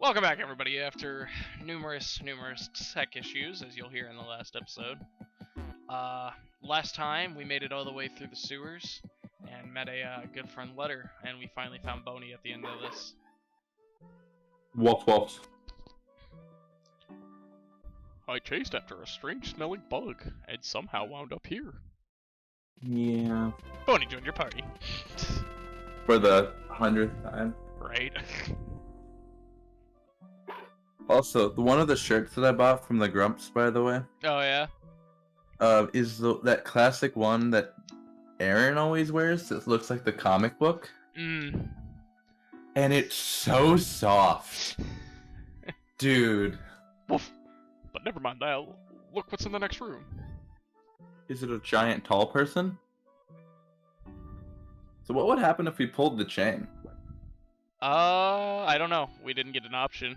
Welcome back, everybody, after numerous tech issues, as you'll hear in the last episode. Last time, we made it all the way through the sewers, and met a good friend Letter, and we finally found Boney at the end of this. Woof woof. I chased after a strange-smelling bug, and somehow wound up here. Yeah. Boney joined your party. For the 100th time. Right? Also, one of the shirts that I bought from the Grumps, by the way, Oh, yeah? is that classic one that Aaron always wears that looks like the comic book. Mmm. And it's so soft. Dude. Woof. But never mind that. Look what's in the next room. Is it a giant tall person? So what would happen if we pulled the chain? I don't know. We didn't get an option.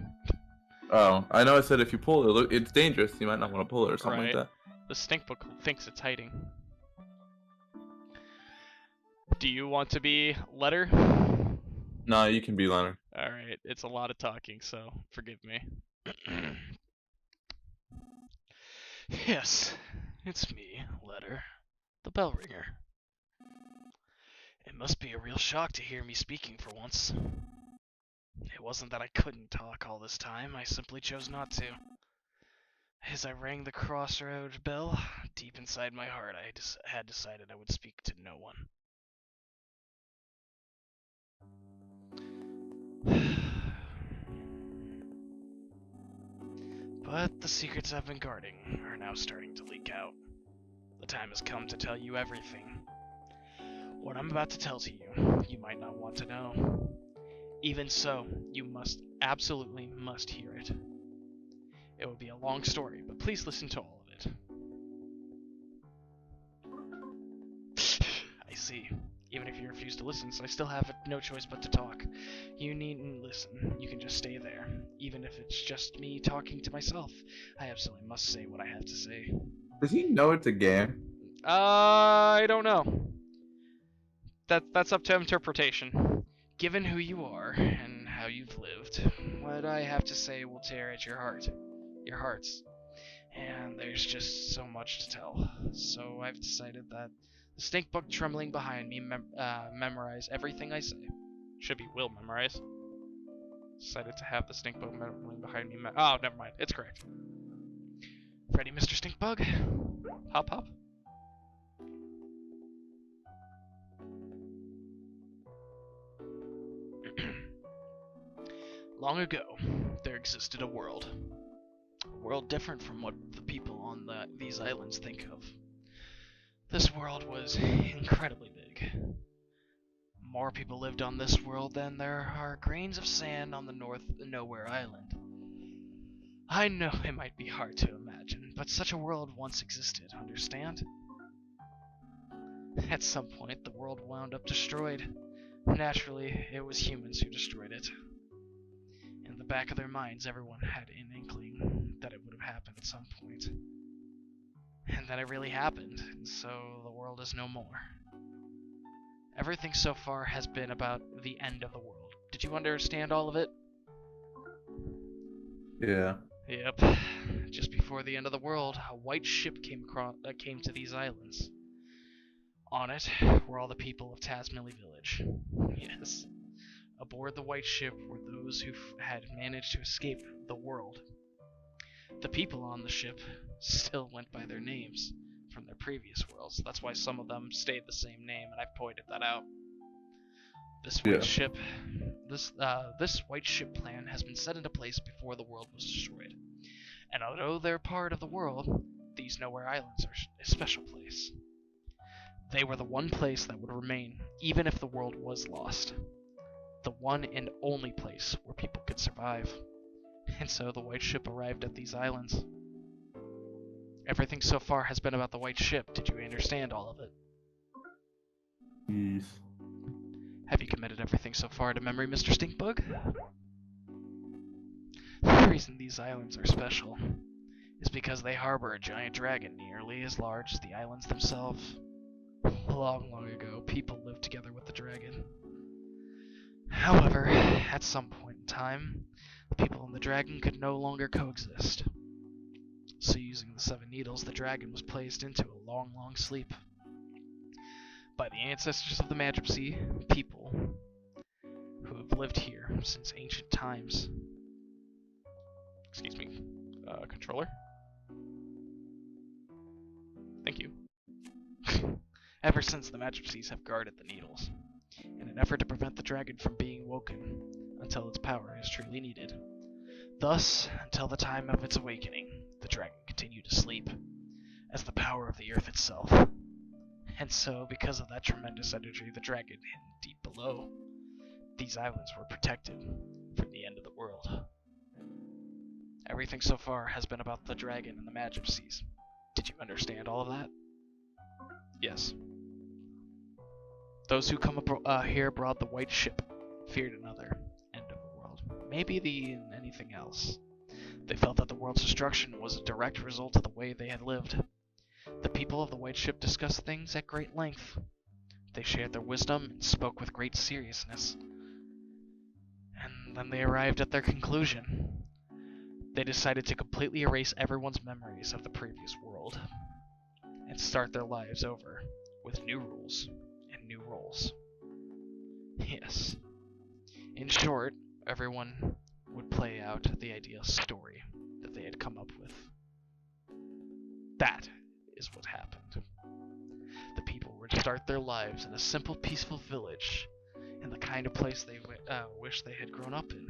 Oh, I know I said if you pull it, it's dangerous. You might not want to pull it or something Right. like that. The stink book thinks it's hiding. Do you want to be Letter? No, you can be Leonard. Alright, it's a lot of talking, so forgive me. Yes, it's me, Letter, the bell ringer. It must be a real shock to hear me speaking for once. It wasn't that I couldn't talk all this time, I simply chose not to. As I rang the crossroad bell, deep inside my heart I had decided I would speak to no one. But the secrets I've been guarding are now starting to leak out. The time has come to tell you everything. What I'm about to tell to you, you might not want to know. Even so, you absolutely must hear it. It will be a long story, but please listen to all of it. I see. Even if you refuse to listen, so I still have no choice but to talk. You needn't listen. You can just stay there. Even if it's just me talking to myself, I absolutely must say what I have to say. Does he know it's a game? I don't know. That's up to interpretation. Given who you are and how you've lived, what I have to say will tear at your hearts. And there's just so much to tell. So I've decided that the stink book trembling behind me memorize everything I say. Should be will memorize. Decided to have the stink bug trembling behind me. Oh, never mind. It's correct. Ready, Mr. Stinkbug? Hop, hop. Long ago, there existed a world. A world different from what the people on these islands think of. This world was incredibly big. More people lived on this world than there are grains of sand on the North Nowhere Island. I know it might be hard to imagine, but such a world once existed, understand? At some point, the world wound up destroyed. Naturally, it was humans who destroyed it. In the back of their minds, everyone had an inkling that it would have happened at some point. And that it really happened, and so the world is no more. Everything so far has been about the end of the world. Did you understand all of it? Yeah. Yep. Just before the end of the world, a white ship came to these islands. On it were all the people of Tasmilly Village. Yes. Aboard the white ship were those who had managed to escape the world. The people on the ship still went by their names from their previous worlds. That's why some of them stayed the same name, and I've pointed that out. This white ship, this white ship plan has been set into place before the world was destroyed. And although they're part of the world, these Nowhere Islands are a special place. They were the one place that would remain, even if the world was lost. The one and only place where people could survive. And so the white ship arrived at these islands. Everything so far has been about the white ship. Did you understand all of it? Yes. Have you committed everything so far to memory, Mr. Stinkbug? The reason these islands are special is because they harbor a giant dragon nearly as large as the islands themselves. Long, long ago, people lived together with the dragon. However, at some point in time, The people and the dragon could no longer coexist. So using the 7 needles, the dragon was placed into a long, long sleep. By the ancestors of the Majesty, people who have lived here since ancient times. Excuse me, controller? Thank you. Ever since the Majesties have guarded the needles, in an effort to prevent the dragon from being woken until its power is truly needed. Thus, until the time of its awakening, the dragon continued to sleep, as the power of the earth itself. And so, because of that tremendous energy, the dragon hidden deep below, these islands were protected from the end of the world. Everything so far has been about the dragon and the Majesties. Did you understand all of that? Yes. Those who come here aboard the white ship feared another end of the world. Maybe anything else. They felt that the world's destruction was a direct result of the way they had lived. The people of the white ship discussed things at great length. They shared their wisdom and spoke with great seriousness. And then they arrived at their conclusion. They decided to completely erase everyone's memories of the previous world and start their lives over with new rules and new roles. Yes. In short, everyone would play out the ideal story that they had come up with. That is what happened. The people were to start their lives in a simple, peaceful village, in the kind of place they wish they had grown up in.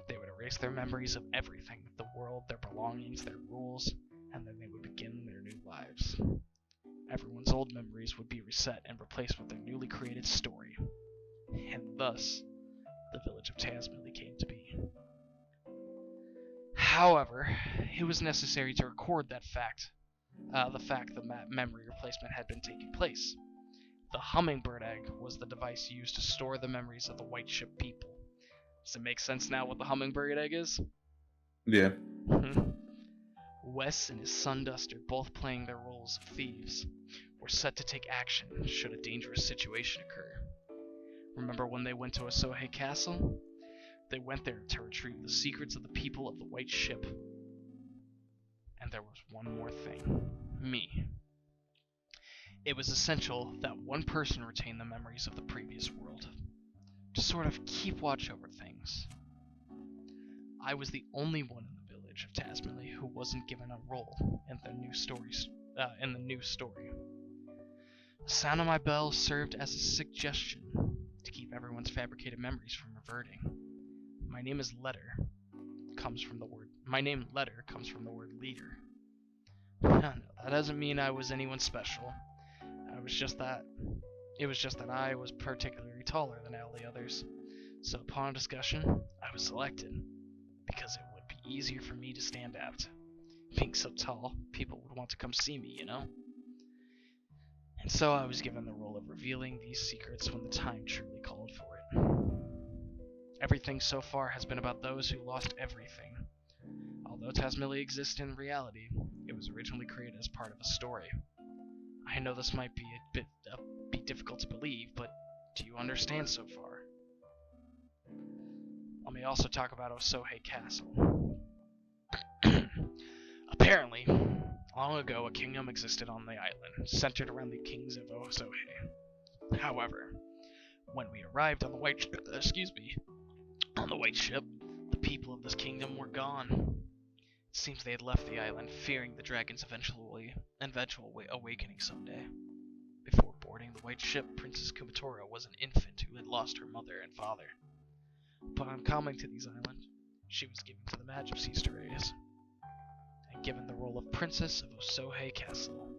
They would erase their memories of everything, the world, their belongings, their rules, and then they would begin their new lives. Everyone's old memories would be reset and replaced with their newly created story. And thus, the village of Tasmily came to be. However, it was necessary to record that fact, the fact that memory replacement had been taking place. The hummingbird egg was the device used to store the memories of the white ship people. Does it make sense now what the hummingbird egg is? Yeah. Wes and his son Duster, both playing their roles of thieves, were set to take action should a dangerous situation occur. Remember when they went to Osohe Castle? They went there to retrieve the secrets of the people of the white ship. And there was one more thing. Me. It was essential that one person retain the memories of the previous world, to sort of keep watch over things. I was the only one in the village of Tasmily who wasn't given a role in the new story. The sound of my bell served as a suggestion to keep everyone's fabricated memories from reverting. My name Letter comes from the word leader. No, that doesn't mean I was anyone special. It was just that I was particularly taller than all the others. So upon discussion, I was selected because it would be easier for me to stand out. Being so tall, people would want to come see me, you know? And so I was given the role of revealing these secrets when the time truly called for it. Everything so far has been about those who lost everything. Although Tasmily exists in reality, it was originally created as part of a story. I know this might be be difficult to believe, but do you understand so far? Let me also talk about Osohe Castle. Apparently, long ago a kingdom existed on the island, centered around the kings of Osohe. However, when we arrived on the white ship, the people of this kingdom were gone. It seems they had left the island, fearing the dragon's eventual awakening someday. Before boarding the white ship, Princess Kumatora was an infant who had lost her mother and father. Upon coming to these islands, she was given to the Majesties to raise, and given the role of Princess of Osohe Castle.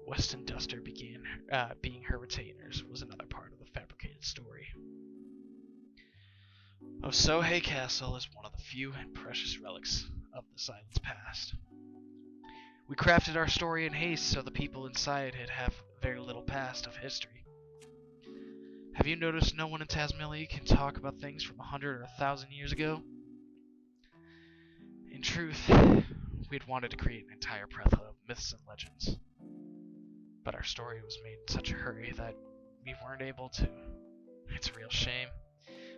West and Duster being her retainers was another part of the fabricated story. Osohe Castle is one of the few and precious relics of this island's past. We crafted our story in haste so the people inside it have very little past of history. Have you noticed no one in Tasmily can talk about things from 100 or 1,000 years ago? In truth, we'd wanted to create an entire plethora of myths and legends. But our story was made in such a hurry that we weren't able to. It's a real shame.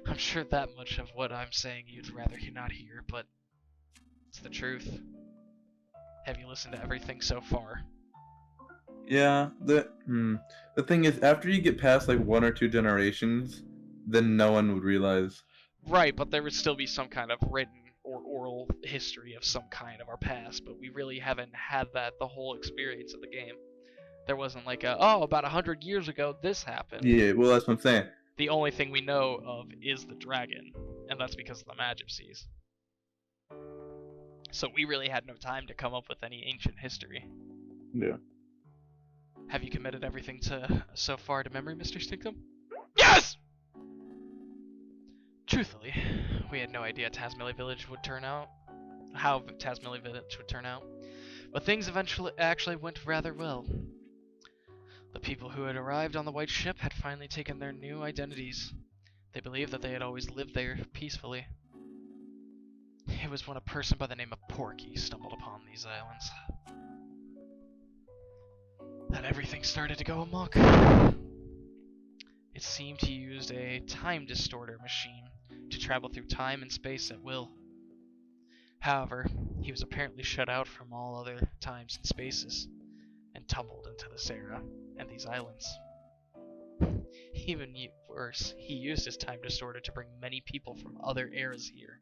I'm sure that much of what I'm saying you'd rather not hear, but it's the truth. Have you listened to everything so far? Yeah, the thing is, after you get past like one or two generations, then no one would realize. Right, but there would still be some kind of written or oral history of some kind of our past, but we really haven't had that the whole experience of the game. There wasn't like about 100 years ago this happened. Yeah, well, that's what I'm saying. The only thing we know of is the dragon, and that's because of the Magipsies. So we really had no time to come up with any ancient history. Yeah. Have you committed everything to so far to memory, Mr. Stinkum? Yes! Truthfully, we had no idea Tasmilly Village would turn out. How Tasmilly Village would turn out. But things eventually actually went rather well. The people who had arrived on the white ship had finally taken their new identities. They believed that they had always lived there peacefully. It was when a person by the name of Porky stumbled upon these islands that everything started to go amok. It seemed he used a time distorter machine to travel through time and space at will. However, he was apparently shut out from all other times and spaces, and tumbled into this era and these islands. Even worse, he used his time distorter to bring many people from other eras here.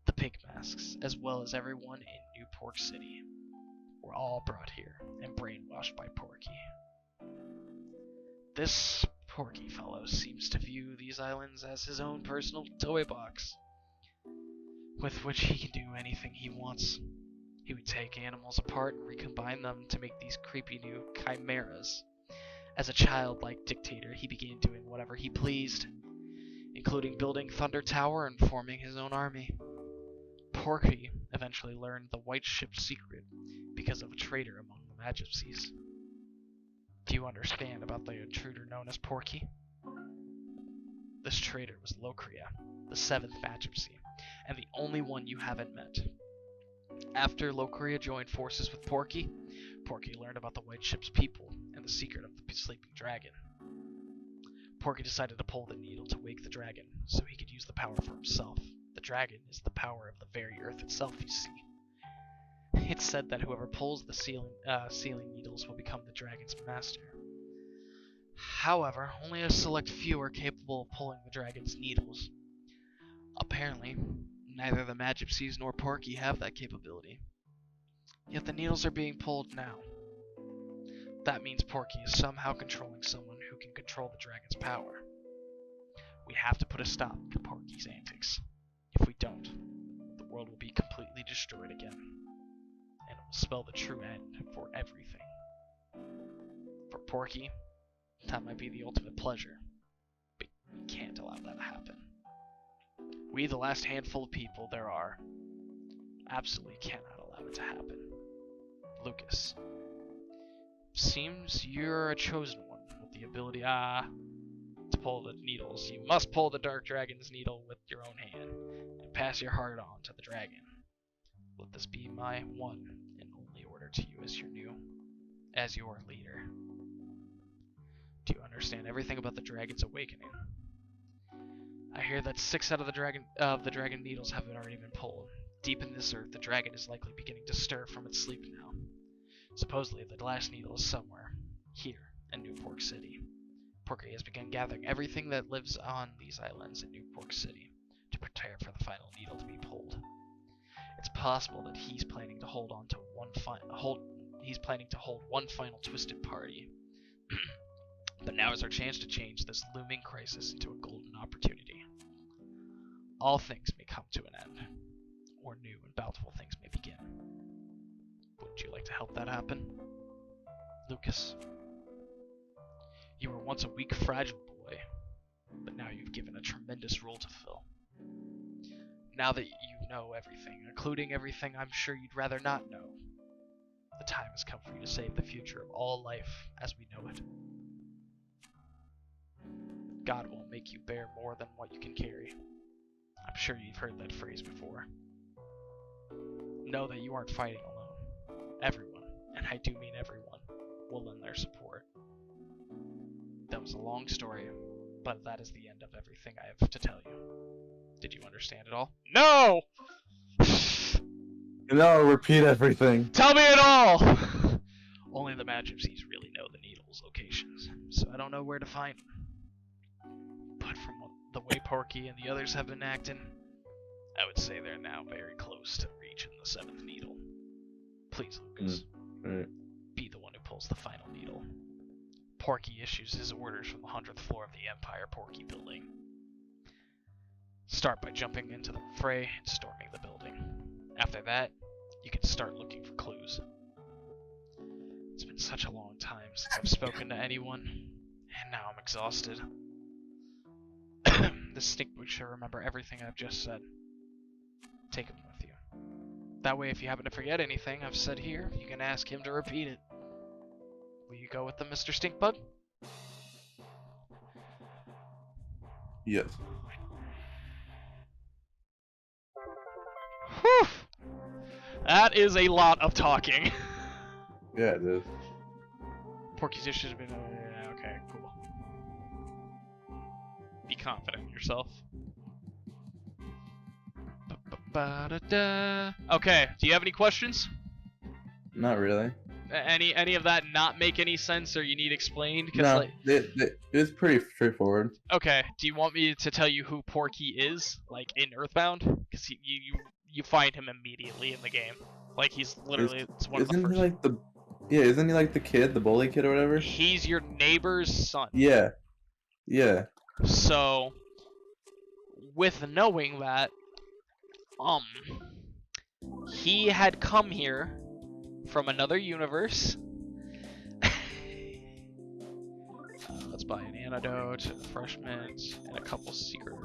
The Pink Masks, as well as everyone in New Pork City, were all brought here and brainwashed by Porky. This Porky fellow seems to view these islands as his own personal toy box, with which he can do anything he wants. He would take animals apart and recombine them to make these creepy new chimeras. As a childlike dictator, he began doing whatever he pleased, including building Thunder Tower and forming his own army. Porky eventually learned the White Ship's secret because of a traitor among the Magipsies. Do you understand about the intruder known as Porky? This traitor was Locria, the seventh Magipsy, and the only one you haven't met. After Locria joined forces with Porky, Porky learned about the White Ship's people and the secret of the sleeping dragon. Porky decided to pull the needle to wake the dragon so he could use the power for himself. The dragon is the power of the very earth itself, you see. It's said that whoever pulls the sealing needles will become the dragon's master. However, only a select few are capable of pulling the dragon's needles. Apparently, neither the Magipsies nor Porky have that capability. Yet the needles are being pulled now. That means Porky is somehow controlling someone who can control the dragon's power. We have to put a stop to Porky's antics. If we don't, the world will be completely destroyed again, and it will spell the true end for everything. For Porky, that might be the ultimate pleasure, but we can't allow that to happen. We, the last handful of people there are, absolutely cannot allow it to happen. Lucas, seems you're a chosen one with the ability to pull the needles. You must pull the Dark Dragon's needle with your own hand and pass your heart on to the dragon. Let this be my one and only order to you as your leader. Do you understand everything about the dragon's awakening? I hear that 6 out of the dragon needles have already been pulled. Deep in this earth, the dragon is likely beginning to stir from its sleep now. Supposedly, the last needle is somewhere here in New Pork City. Porky has begun gathering everything that lives on these islands in New Pork City to prepare for the final needle to be pulled. It's possible that he's planning to hold one final twisted party. But now is our chance to change this looming crisis into a golden opportunity. All things may come to an end, or new and bountiful things may begin. Wouldn't you like to help that happen? Lucas, you were once a weak, fragile boy, but now you've given a tremendous role to fill. Now that you know everything, including everything I'm sure you'd rather not know, the time has come for you to save the future of all life as we know it. God won't make you bear more than what you can carry. I'm sure you've heard that phrase before. Know that you aren't fighting alone. Everyone, and I do mean everyone, will lend their support. That was a long story, But that is the end of everything I have to tell you. Did you understand it all? No! No, repeat everything. Tell me it all! Only the Magipsies really know the needle's locations, so I don't know where to find them. But from the way Porky and the others have been acting, I would say they're now very close to reaching the 7th needle. Please, Lucas, Right. be the one who pulls the final needle. Porky issues his orders from the 100th floor of the Empire Porky building. Start by jumping into the fray and storming the building. After that, you can start looking for clues. It's been such a long time since I've spoken to anyone, and now I'm exhausted. The stinkboot should remember everything I've just said. Take him with you. That way, if you happen to forget anything I've said here, you can ask him to repeat it. Will you go with them, Mr. Stinkbug? Yes. Whew! That is a lot of talking. Yeah, it is. Porky's issues have been... yeah, okay, cool. Be confident in yourself. Ba-ba-ba-da-da. Okay, do you have any questions? Not really. Any of that not make any sense or you need explained? 'Cause, No, like, it was pretty straightforward. okay, do you want me to tell you who Porky is, like, in Earthbound? Because you find him immediately in the game. Like, he's literally it's one of the Isn't first... he like the... Yeah, isn't he like the kid, the bully kid or whatever? He's your neighbor's son. Yeah. Yeah. So, with knowing that, he had come here from another universe. Let's buy an antidote, refreshments, and a couple secret